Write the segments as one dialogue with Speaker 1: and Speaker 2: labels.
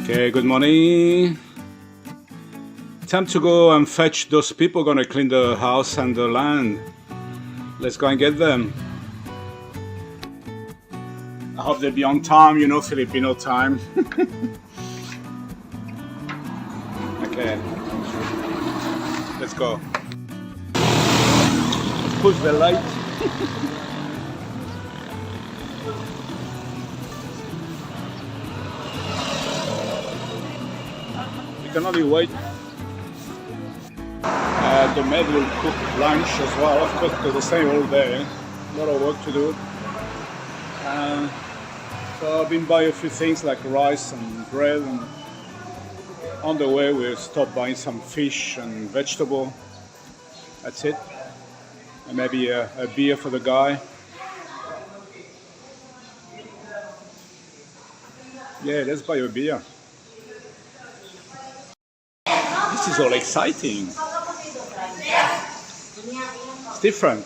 Speaker 1: Okay, good morning. Time to go and fetch those people gonna clean the house and the land. Let's go and get them. I hope they'll be on time, you know, Filipino time. Okay, let's go. Push the light. You can only wait. The maid will cook lunch as well, of course, because they stay all day. A lot of work to do. So I've been buying a few things like rice and bread, and on the way we'll stop buying some fish and vegetable. That's it. And maybe a beer for the guy. Yeah, let's buy a beer. This is all exciting. It's different.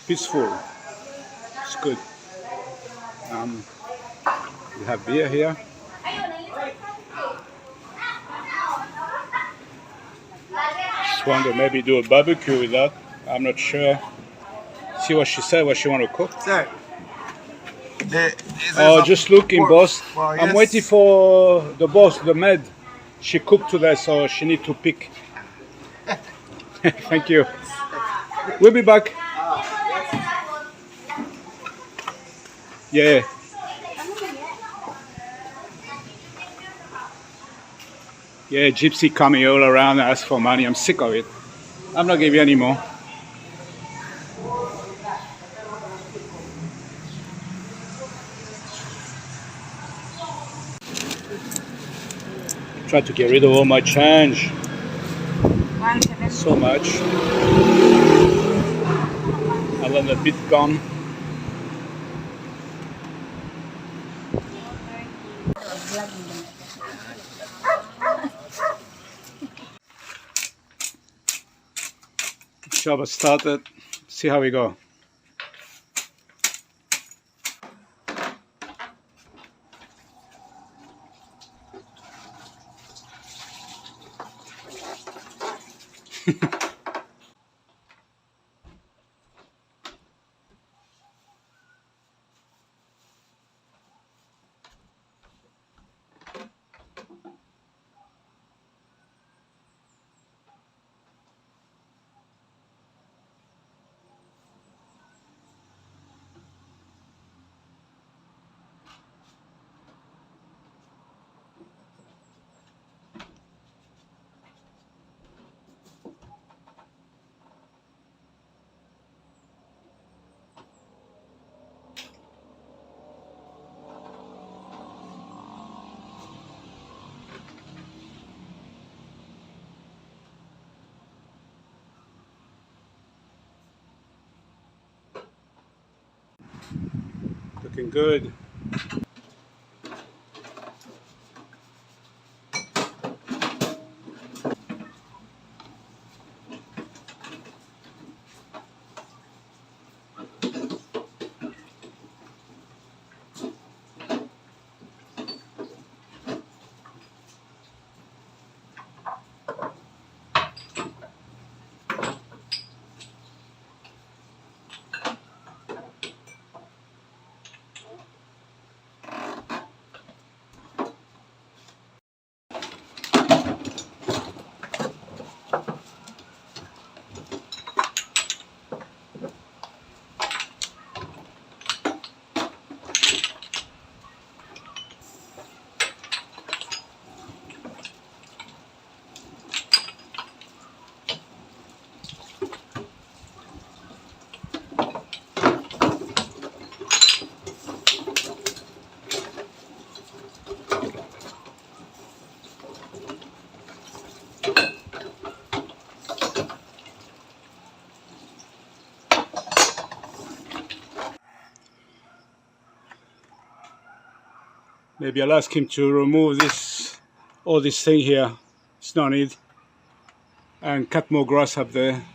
Speaker 1: Peaceful. It's good. We have beer here. Just wonder maybe do a barbecue with that. I'm not sure. See what she said, what she want to cook.
Speaker 2: Sir,
Speaker 1: Just looking, boss.
Speaker 2: Well,
Speaker 1: I'm
Speaker 2: yes.
Speaker 1: waiting for the boss, the maid. She cooked today, so she need to pick. Thank you. We'll be back. Yeah. Yeah, gypsy coming all around, ask for money. I'm sick of it. I'm not giving you any more. Try to get rid of all my change. So much. And then a bit gone. Job has started. See how we go. Looking good. Maybe I'll ask him to remove all this thing here. It's no need. And cut more grass up there.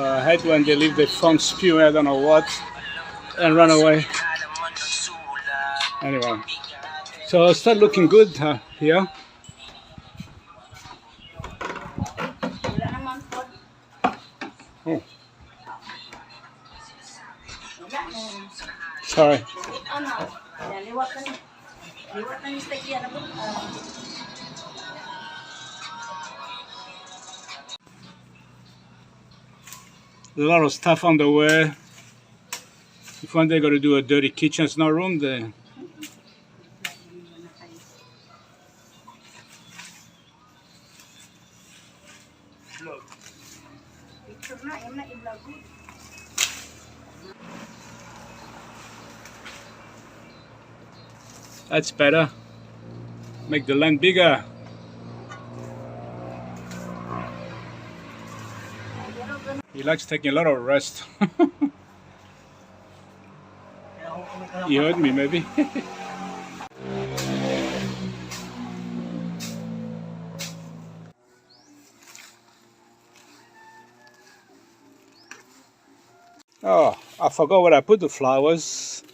Speaker 1: I hate when they leave the phone spew, I don't know what, and run away. Anyway, so start looking good here. Oh. Sorry. A lot of stuff on the way. If one day got to do a dirty kitchen, it's no room there. That's better. Make the land bigger. He likes taking a lot of rest. He heard me, maybe. Oh, I forgot where I put the flowers.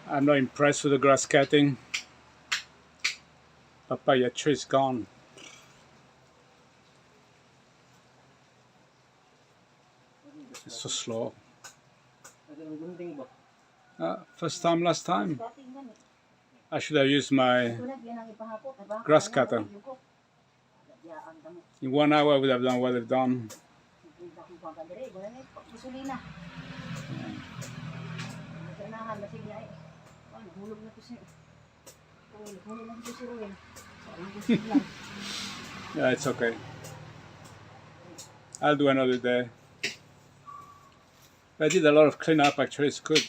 Speaker 1: I'm not impressed with the grass cutting. Papaya tree is gone. It's so slow. First time, last time. I should have used my grass cutter. In 1 hour I would have done what I've done. Yeah, it's okay. I'll do another day. I did a lot of cleanup actually, it's good.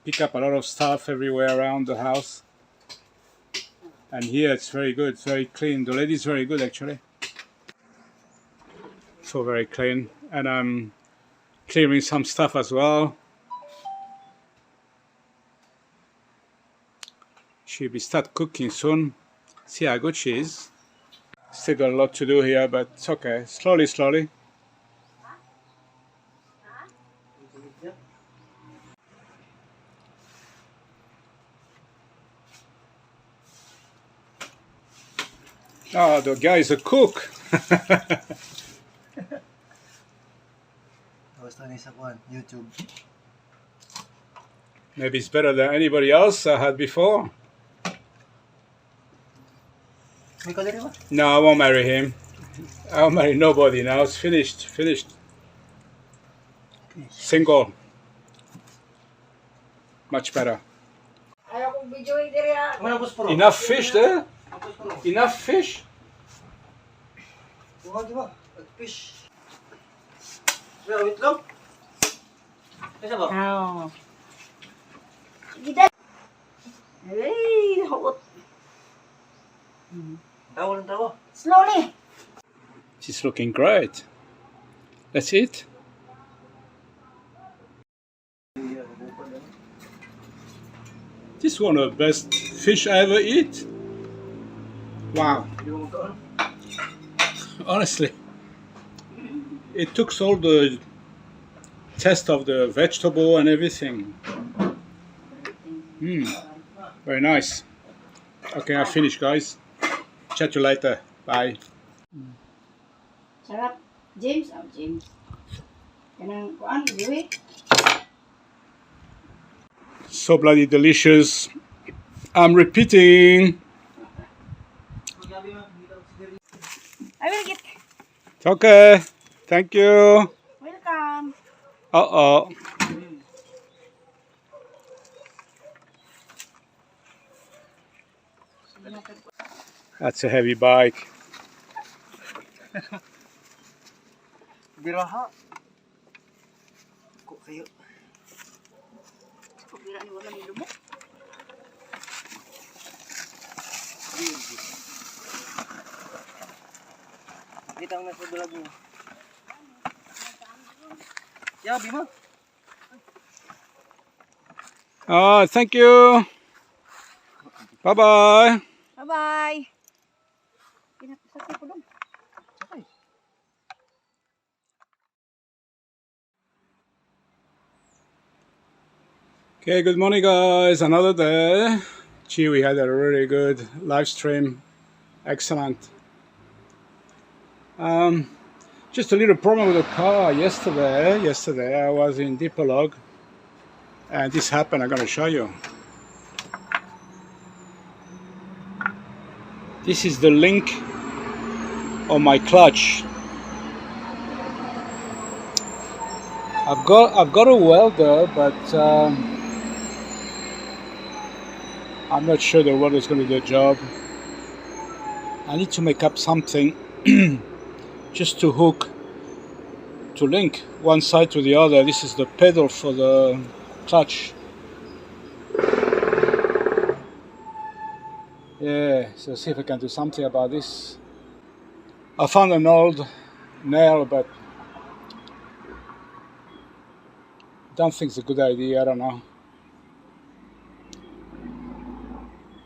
Speaker 1: Pick up a lot of stuff everywhere around the house. And here it's very good, it's very clean. The lady's very good actually. So very clean. And I'm clearing some stuff as well. She'll be start cooking soon. See how good she is. Still got a lot to do here, but it's okay. Slowly, slowly. Oh, the guy is a cook.
Speaker 2: I was talking about YouTube.
Speaker 1: Maybe it's better than anybody else I had before. No, I won't marry him. I won't marry nobody now. It's finished. Finished. Single. Much better. Enough fish there? Enough fish?
Speaker 2: Fish. Wait lang. Kasi ba?
Speaker 3: Oh. Gida. Hey, hot.
Speaker 2: Tawa ng tawa.
Speaker 3: Slowly.
Speaker 1: She's looking great. That's it. This is one of the best fish I ever eat. Wow. Honestly, it took all the taste of the vegetable and everything. Very nice. Okay, I finished, guys. Chat you later. Bye.
Speaker 3: Sarap. James, oh James. Kanang kuan, Louis.
Speaker 1: So bloody delicious. I'm repeating.
Speaker 3: I will get.
Speaker 1: It's okay. Thank you.
Speaker 3: Welcome.
Speaker 1: Uh-oh. That's a heavy bike.
Speaker 2: Biraha. Ko kayo.
Speaker 3: Pabira ni wala ni lubok.
Speaker 2: Kita ang nasa dulag mo. Yeah, Bima.
Speaker 1: Oh, thank you. Bye-bye.
Speaker 3: Bye-bye. Pinapasakit ko dong.
Speaker 1: Okay, good morning guys. Another day. Gee, we had a really good live stream. Excellent. Just a little problem with the car yesterday. Yesterday I was in Dipolog and this happened. I'm gonna show you. This is the link on my clutch. I've got a welder, but I'm not sure the welder is going to do the job. I need to make up something just to hook, to link one side to the other. This is the pedal for the clutch. Yeah, so see if I can do something about this. I found an old nail, but don't think it's a good idea. I don't know.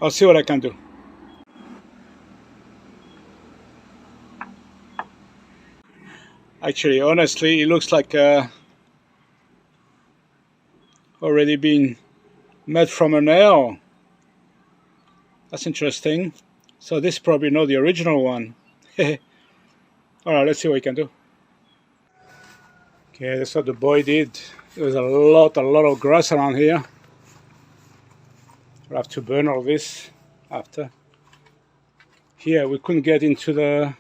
Speaker 1: I'll see what I can do. Actually, honestly, it looks like already been made from a nail. That's interesting. So this is probably not the original one. Alright, let's see what we can do. Okay, that's what the boy did. There's a lot of grass around here. We'll have to burn all this after. Here we couldn't get into the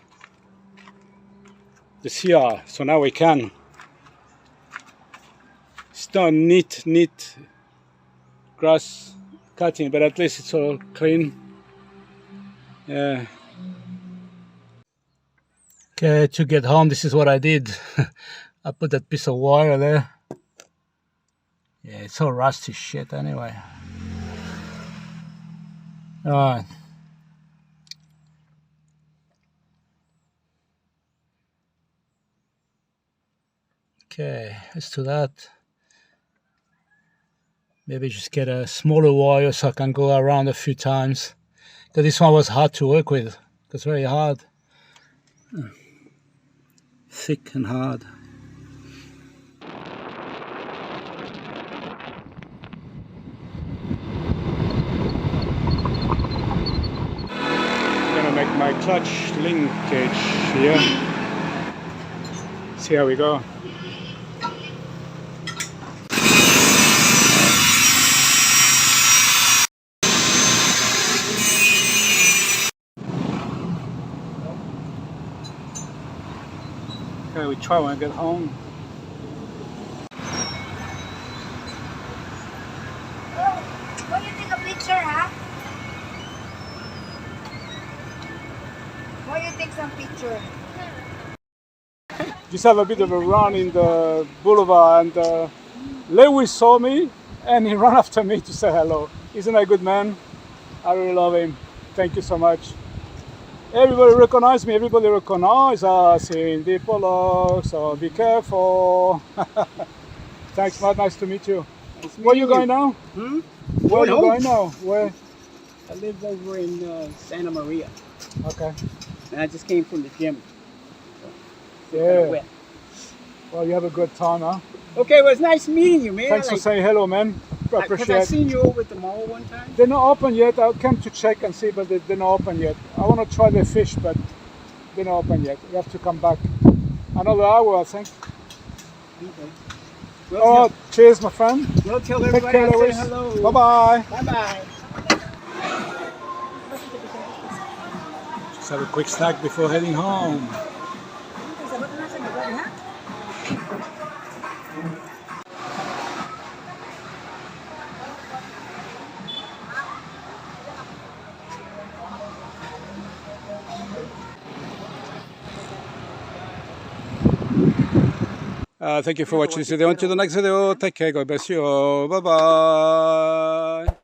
Speaker 1: CR, so now we can. It's not neat grass cutting, but at least it's all clean. Yeah. Okay, to get home, this is what I did. I put that piece of wire there. Yeah, it's all rusty shit anyway. Alright. Okay, let's do that. Maybe just get a smaller wire so I can go around a few times. Because this one was hard to work with. It's very hard. Thick and hard. I'm gonna make my clutch linkage here. See how we go. Okay, we try when I get home.
Speaker 3: Will you take a picture, huh? Will you take some picture?
Speaker 1: Just have a bit of a run in the boulevard, and Lewis saw me and he ran after me to say hello. Isn't that a good man? I really love him. Thank you so much. Everybody recognize me. Everybody recognize us in Dipolog, so be careful. Thanks, Matt. Nice to meet you. Where are you going now? Where are you going now? Where?
Speaker 4: I live over in Santa Maria,
Speaker 1: Okay.
Speaker 4: and I just came from the gym.
Speaker 1: Yeah.
Speaker 4: Wet.
Speaker 1: Well, you have a good time, huh?
Speaker 4: Okay, well, it's nice meeting you, man.
Speaker 1: Thanks for saying hello, man.
Speaker 4: Because
Speaker 1: Appreciate
Speaker 4: I
Speaker 1: it.
Speaker 4: seen you over at the mall one time.
Speaker 1: They're not open yet. I came to check and see, but they're not open yet. I want to try the fish, but they're not open yet. You have to come back Another hour, I think.
Speaker 4: Okay.
Speaker 1: Oh, cheers, my friend.
Speaker 4: We'll tell
Speaker 1: Take
Speaker 4: everybody
Speaker 1: care,
Speaker 4: I say
Speaker 1: Lewis.
Speaker 4: hello.
Speaker 1: Bye-bye.
Speaker 4: Bye-bye.
Speaker 1: Just have a quick snack before heading home. Thank you for watching this video. Until the next video, take care. God bless you all. Bye-bye.